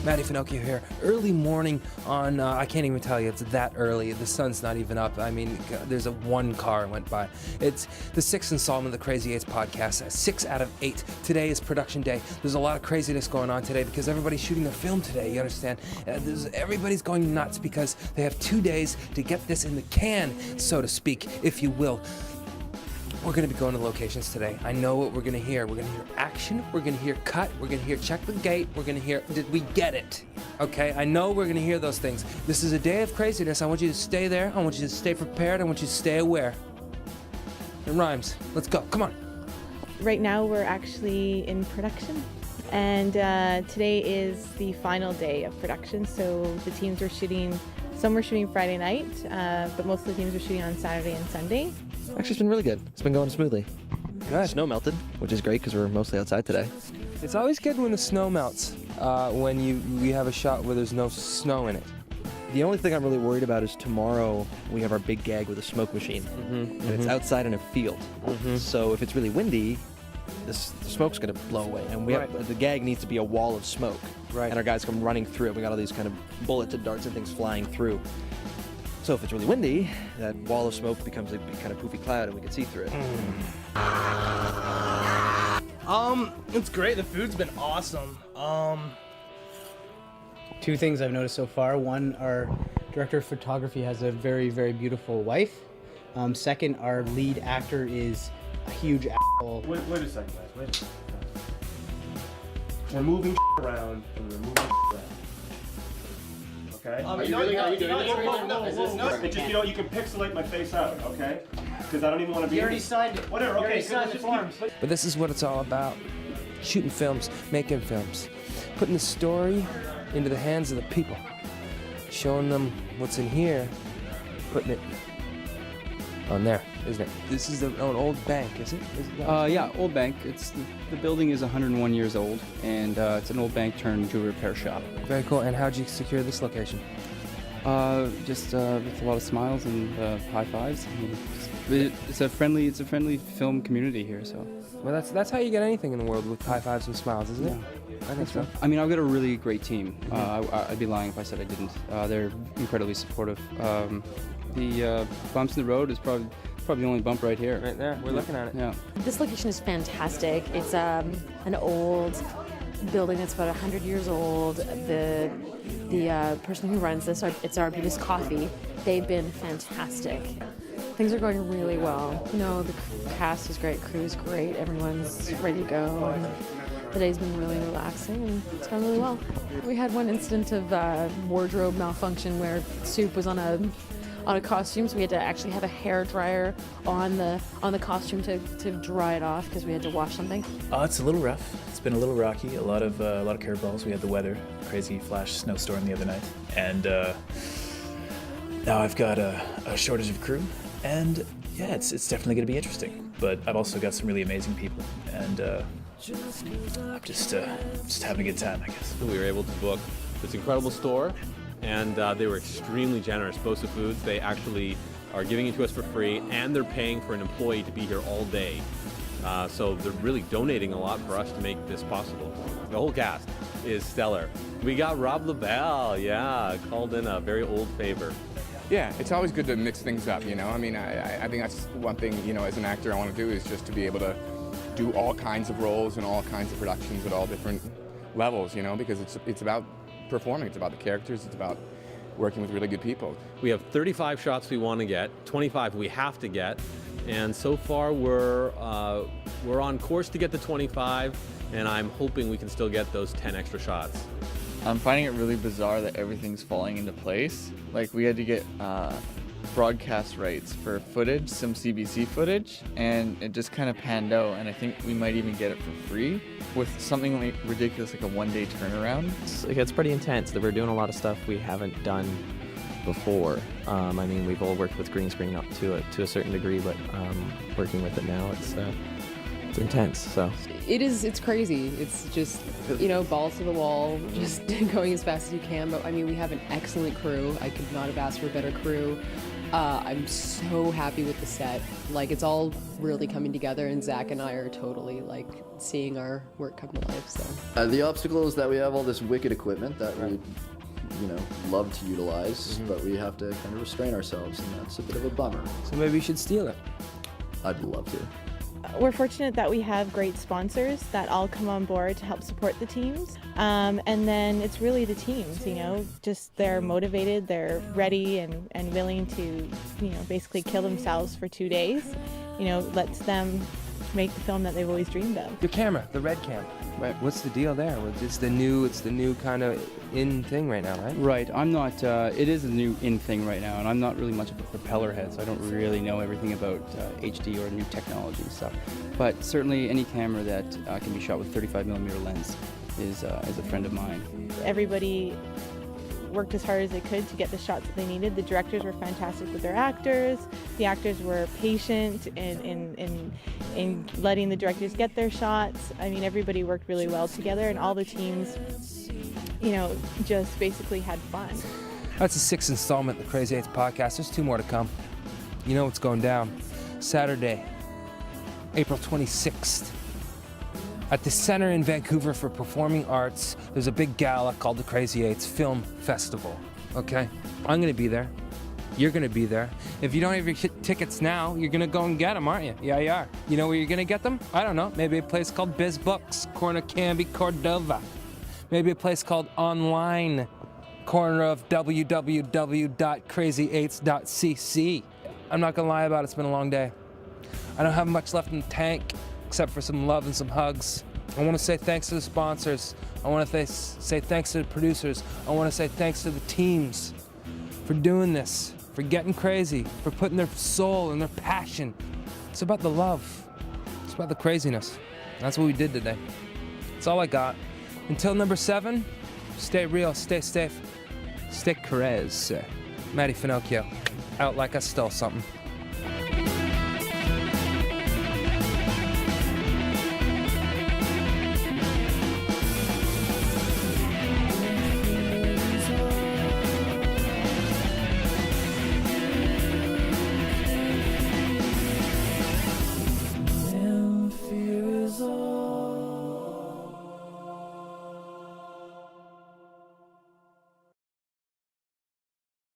Matty Finocchio here. Early morning on, I can't even tell you, it's that early. The sun's not even up. I mean, there's one car went by. It's the 6th installment of the Crazy 8's podcast, 6 out of 8. Today is production day. There's a lot of craziness going on today because everybody's shooting their film today, you understand? Everybody's going nuts because they have 2 days to get this in the can, so to speak, if you will. We're going to be going to locations today. I know what we're going to hear. We're going to hear action. We're going to hear cut. We're going to hear check the gate. We're going to hear, did we get it? Okay, I know we're going to hear those things. This is a day of craziness. I want you to stay there. I want you to stay prepared. I want you to stay aware. It rhymes. Let's go. Come on. Right now we're actually in production, and today is the final day of production. So the teams are shooting, some were shooting Friday night, but most of the teams are shooting on Saturday and Sunday. Actually, it's been really good. It's been going smoothly. Good. Snow melted, which is great because we're mostly outside today. It's always good when the snow melts, when you have a shot where there's no snow in it. The only thing I'm really worried about is tomorrow we have our big gag with a smoke machine, and it's outside in a field. So if it's really windy, the smoke's going to blow away, and the gag needs to be a wall of smoke. Right. And our guys come running through it. We got all these kind of bullets and darts and things flying through. So if it's really windy, that wall of smoke becomes a kind of poofy cloud, and we can see through it. It's great. The food's been awesome. Two things I've noticed so far. One, our director of photography has a very, very beautiful wife. Second, our lead actor is a huge asshole. Wait a second, guys. Wait a second. We're moving around, and we're moving around. Okay? You can pixelate my face out, okay? Because I don't even want to be. You already signed it. Whatever. You Okay. already signed the forms. But this is what it's all about. Shooting films, making films, putting the story into the hands of the people, showing them what's in here, putting it on there, isn't it? This is an old bank, is it? Yeah, old bank. The building is 101 years old, and it's an old bank turned jewelry repair shop. Very cool. And how'd you secure this location? Just with a lot of smiles and high fives. It's a friendly film community here. So. Well, that's how you get anything in the world, with high fives and smiles, isn't it? I think so. I mean, I've got a really great team. I'd be lying if I said I didn't. They're incredibly supportive. The bumps in the road is probably the only bump right here. Right there. We're looking at it. Yeah. This location is fantastic. It's an old building that's about 100 years old. The person who runs this, it's Arbutus Coffee. They've been fantastic. Things are going really well. You know, the cast is great, crew is great, everyone's ready to go. And the day's been really relaxing and it's gone really well. We had one incident of wardrobe malfunction where soup was on a costume, so we had to actually have a hair dryer on the costume to dry it off because we had to wash something. It's a little rough. It's been a little rocky. A lot of curveballs. We had the weather, crazy flash snowstorm the other night, and now I've got a shortage of crew. And yeah, it's definitely going to be interesting. But I've also got some really amazing people, and I'm just having a good time, I guess. We were able to book this incredible store, and they were extremely generous. Bosa Foods, they actually are giving it to us for free, and they're paying for an employee to be here all day. So they're really donating a lot for us to make this possible. The whole cast is stellar. We got Rob LaBelle, called in a very old favor. Yeah, it's always good to mix things up, you know? I mean, I think that's one thing, you know, as an actor I want to do is just to be able to do all kinds of roles and all kinds of productions at all different levels, you know, because it's about performing, it's about the characters, it's about working with really good people. We have 35 shots we want to get, 25 we have to get, and so far we're on course to get the 25, and I'm hoping we can still get those 10 extra shots. I'm finding it really bizarre that everything's falling into place. Like, we had to get broadcast rights for footage, some CBC footage, and it just kind of panned out, and I think we might even get it for free with something like ridiculous, like a one-day turnaround. It's pretty intense. We're doing a lot of stuff we haven't done before. I mean, we've all worked with green screen up to a certain degree, but working with it now, it's intense. So it's crazy. It's just, you know, balls to the wall, just going as fast as you can. But I mean, we have an excellent crew. I could not have asked for a better crew. I'm so happy with the set. Like, it's all really coming together, and Zach and I are totally, like, seeing our work come to life, so. The obstacle is that we have all this wicked equipment that we, love to utilize, but we have to kind of restrain ourselves, and that's a bit of a bummer. So maybe you should steal it. I'd love to. We're fortunate that we have great sponsors that all come on board to help support the teams. And then it's really the teams, just they're motivated, they're ready and willing to, basically kill themselves for 2 days. Lets them make the film that they've always dreamed of. Your camera, the red cam. Right. What's the deal there? It's the new kind of in thing right now, right? Right. I'm not. It is a new in thing right now, and I'm not really much of a propeller head, so I don't really know everything about HD or new technology and stuff. But certainly, any camera that can be shot with 35mm lens is a friend of mine. Everybody worked as hard as they could to get the shots that they needed. The directors were fantastic with their actors. The actors were patient in letting the directors get their shots. I mean, everybody worked really well together, and all the teams, just basically had fun. That's the 6th installment of the Crazy 8's podcast. There's 2 more to come. You know what's going down. Saturday, April 26th. At the Center in Vancouver for Performing Arts, there's a big gala called the Crazy 8's Film Festival, okay? I'm gonna be there. You're gonna be there. If you don't have your tickets now, you're gonna go and get them, aren't you? Yeah, you are. You know where you're gonna get them? I don't know. Maybe a place called Biz Books, corner Canby, Cordova. Maybe a place called Online, corner of www.crazy8s.cc. I'm not gonna lie about it, it's been a long day. I don't have much left in the tank, except for some love and some hugs. I want to say thanks to the sponsors. I want to say thanks to the producers. I want to say thanks to the teams for doing this, for getting crazy, for putting their soul and their passion. It's about the love. It's about the craziness. That's what we did today. That's all I got. Until number 7, stay real, stay safe, stay crazy. Matty Finocchio, out like I stole something.